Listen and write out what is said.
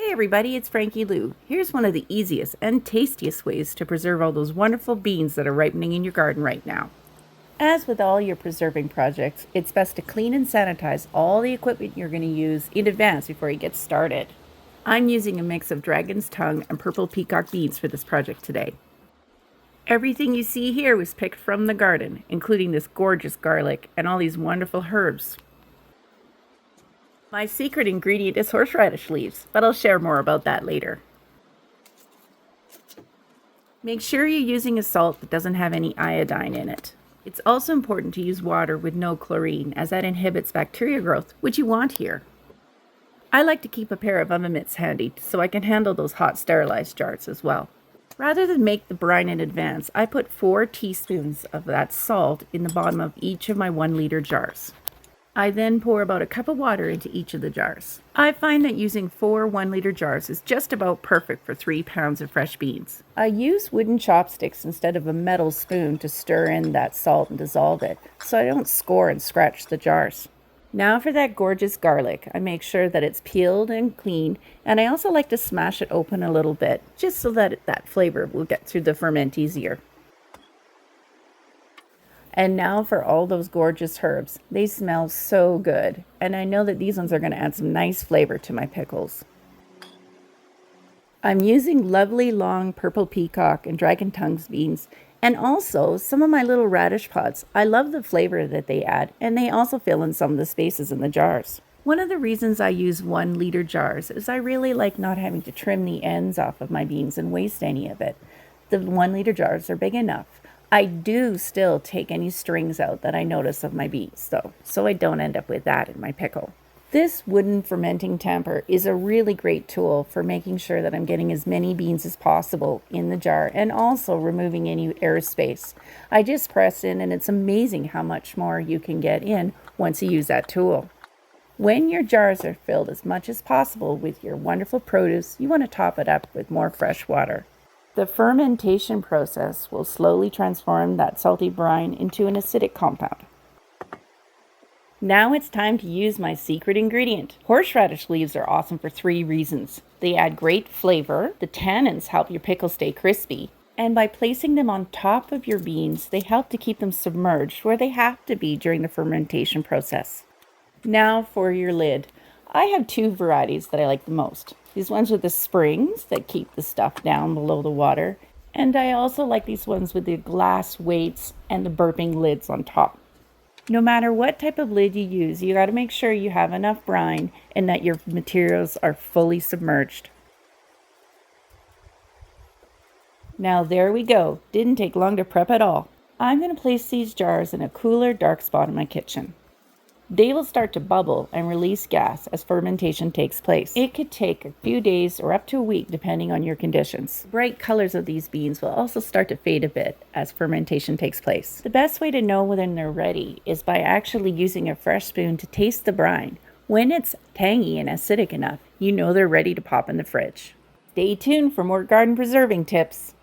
Hey everybody, it's Frankie-Lou. Here's one of the easiest and tastiest ways to preserve all those wonderful beans that are ripening in your garden right now. As with all your preserving projects, it's best to clean and sanitize all the equipment you're going to use in advance before you get started. I'm using a mix of dragon's tongue and purple peacock beans for this project today. Everything you see here was picked from the garden, including this gorgeous garlic and all these wonderful herbs. My secret ingredient is horseradish leaves, but I'll share more about that later. Make sure you're using a salt that doesn't have any iodine in it. It's also important to use water with no chlorine, as that inhibits bacteria growth, which you want here. I like to keep a pair of oven mitts handy so I can handle those hot sterilized jars as well. Rather than make the brine in advance, I put 4 teaspoons of that salt in the bottom of each of my 1-liter jars. I then pour about a cup of water into each of the jars. I find that using 4 1-liter jars is just about perfect for 3 pounds of fresh beans. I use wooden chopsticks instead of a metal spoon to stir in that salt and dissolve it, so I don't score and scratch the jars. Now for that gorgeous garlic, I make sure that it's peeled and cleaned, and I also like to smash it open a little bit, just so that that flavor will get through the ferment easier. And now for all those gorgeous herbs. They smell so good, and I know that these ones are going to add some nice flavor to my pickles. I'm using lovely long purple peacock and dragon tongues beans, and also some of my little radish pods. I love the flavor that they add, and they also fill in some of the spaces in the jars. One of the reasons I use 1-liter jars is I really like not having to trim the ends off of my beans and waste any of it. The 1-liter jars are big enough. I do still take any strings out that I notice of my beans, though, so I don't end up with that in my pickle. This wooden fermenting tamper is a really great tool for making sure that I'm getting as many beans as possible in the jar and also removing any airspace. I just press in, and it's amazing how much more you can get in once you use that tool. When your jars are filled as much as possible with your wonderful produce, you want to top it up with more fresh water. The fermentation process will slowly transform that salty brine into an acidic compound. Now it's time to use my secret ingredient. Horseradish leaves are awesome for 3 reasons. They add great flavor, the tannins help your pickles stay crispy, and by placing them on top of your beans, they help to keep them submerged where they have to be during the fermentation process. Now for your lid. I have 2 varieties that I like the most. These ones with the springs that keep the stuff down below the water. And I also like these ones with the glass weights and the burping lids on top. No matter what type of lid you use, you got to make sure you have enough brine and that your materials are fully submerged. Now there we go. Didn't take long to prep at all. I'm going to place these jars in a cooler, dark spot in my kitchen. They will start to bubble and release gas as fermentation takes place. It could take a few days or up to a week depending on your conditions. The bright colors of these beans will also start to fade a bit as fermentation takes place. The best way to know when they're ready is by actually using a fresh spoon to taste the brine. When it's tangy and acidic enough, you know they're ready to pop in the fridge. Stay tuned for more garden preserving tips.